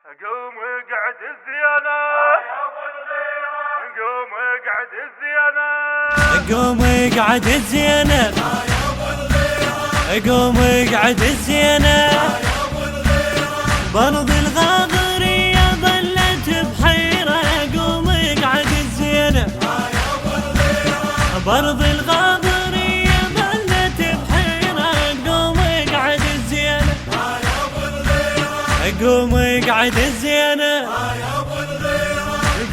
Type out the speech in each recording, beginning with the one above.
قوم اقعد الزينة، قوم اقعد الزينة، قوم اقعد الزينة، قوم اقعد الزينة. برض الغاضرية ظلت بحيرة، قوم اقعد الزينة. برض الغاضرية ظلت بحيرة، قوم اقعد الزينة. قوم اقعد الزينة،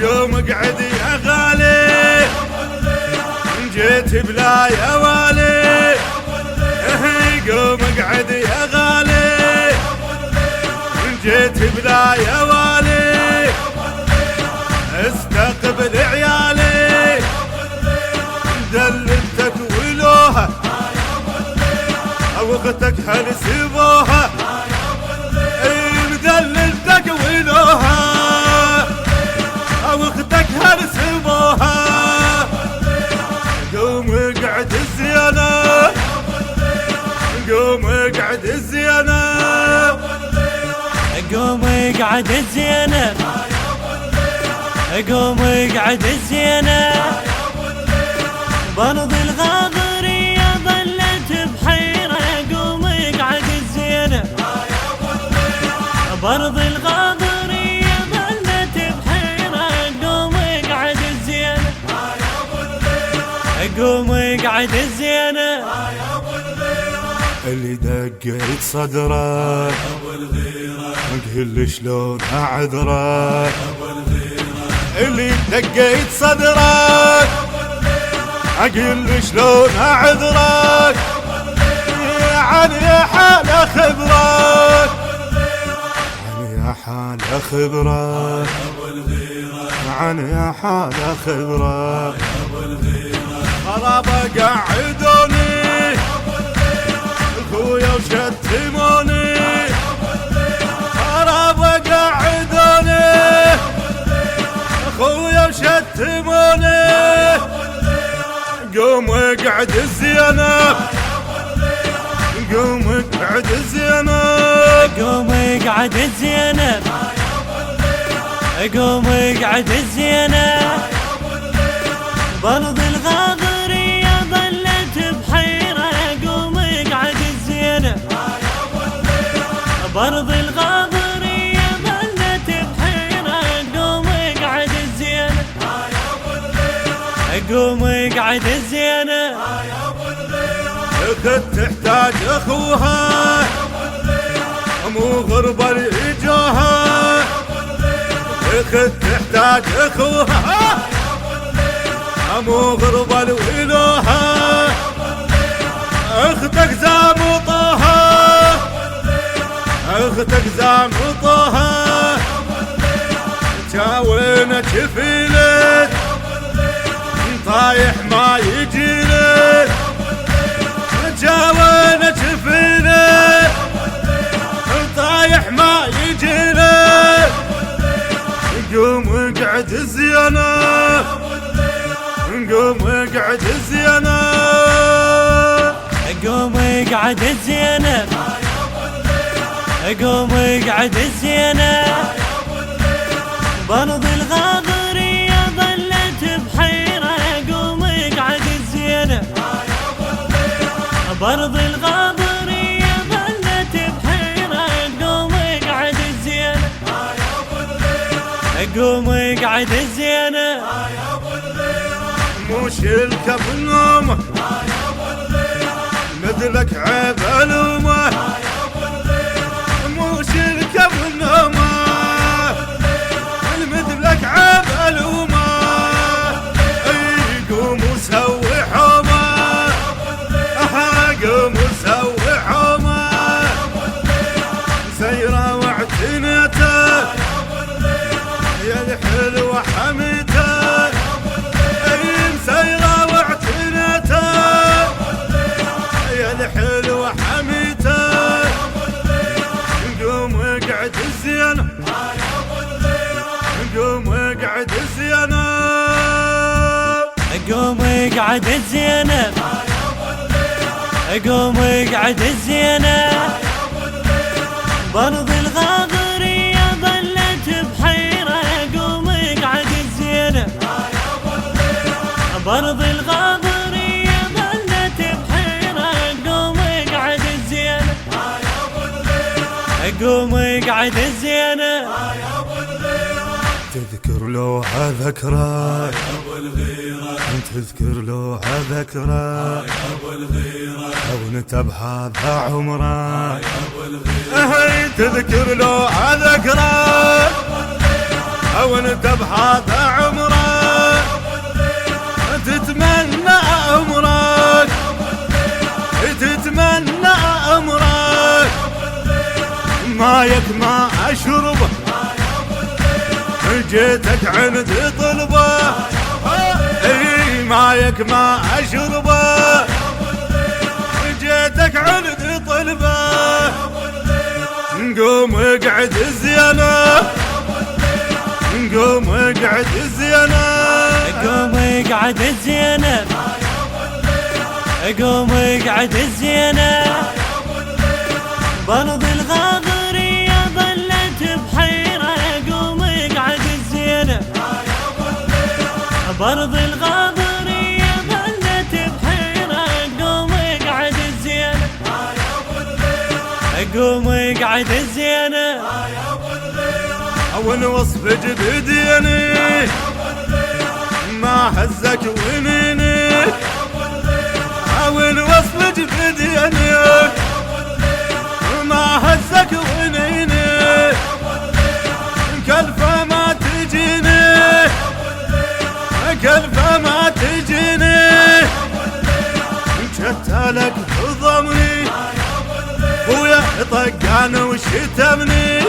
قوم اقعد يا غالي، جيت بلا يا والي. قوم اقعد يا غالي، جيت بلا يا والي. استقبل عيالي، دللتك ولوها، واختك هل سيبوها. مدللتك ولوها، واختك هل سيبوها. قوم اقعد الزينة، قوم اقعد الزينة، قوم اقعد الزينة. قوم اقعد الزينة. برض الغاضرية ظلت بحيرة، قوم اقعد الزينة. برض الغاضرية ظلت بحيرة، قوم اقعد الزينة. قوم اقعد الزينة. اللي دقيت صدرك قل شلون اعذرك. اللي دقيت صدرك قل شلون اعذرك. عن يا حال خبرك، عن يا حال خبرك، عن يا حال خبرك. خرابة قعدوني اخويا وشتموني، خرابة قعدوني اخويا وشتموني. قوم اقعد الزينة، قوم اقعد الزينة، قوم اقعد الزينة. قوم اقعد الزينة. برض الغاضرية ظلت بحيرة، قوم اقعد الزينة. برض الغاضرية ظلت بحيرة، قوم اقعد الزينة. قوم اقعد الزينة. اخت تحتاج اخوها، مو غربة لإجاها. اخت تحتاج اخوها، مو غربة لإلوها. اختك زامطها، اختك زامطها. جاوينك فيلك طايح ما يجيلك، جاوينك فيلك طايح ما يجيلك. قوم اقعد الزينة، قوم اقعد الزينة، قوم اقعد الزينة. قوم اقعد الزينة. برض الغاضرية ظلت بحيرة، قوم اقعد الزينة. برض الغاضرية ظلت بحيرة، قوم اقعد الزينة. قوم اقعد الزينة. مو شلك بالنوم مثلك عيب الومه، مو شلك بالنوم مثلك عيب الومه. قوم وسوي حومه، قوم وسوي حومه. سيرة واعتنيته يا الحلوة حميته، سيرة واعتنيته يا الحلوة حميته. قوم اقعد الزينة، قوم اقعد الزينة، قوم اقعد الزينة. قوم اقعد الزينة. برض الغاضرية ظلت اقعد الزينة. تذكر لوها ذكرى تذكر لوها ذكرى وانت بهذا عمرك تذكر لوها ذكرى وانت بهذا عمرك تتمنى عمرك تتمنى عمرك مايك ما اشربه جيتك عند طلبه اي مايك ما اشربه جيتك عند طلبه قوم اقعد الزينه قوم اقعد الزينه قوم اقعد الزينة. قوم اقعد الزينة. برض الغاضرية ظلت بحيرة. قوم اقعد الزينة. برض الغاضرية ظلت بحيرة. قوم اقعد الزينة. قوم اقعد الزينة. ونوصف جبديني ما هزك ونيني ونوصف جبديني ما هزك ونيني كلفة ما تجيني كلفة ما تجيني شتالك ضمني ويا طقان وشتمني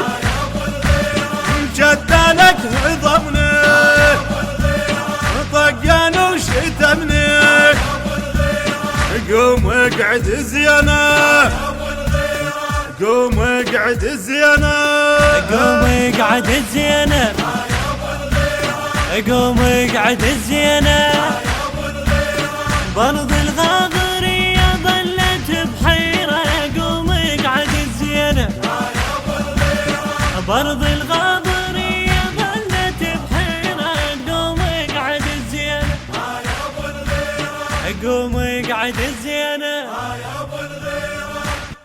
شتالك ضمني طقان وشتمني قوم اقعد الزينة قوم اقعد الزينة قوم اقعد الزينة. قوم اقعد الزينة. برض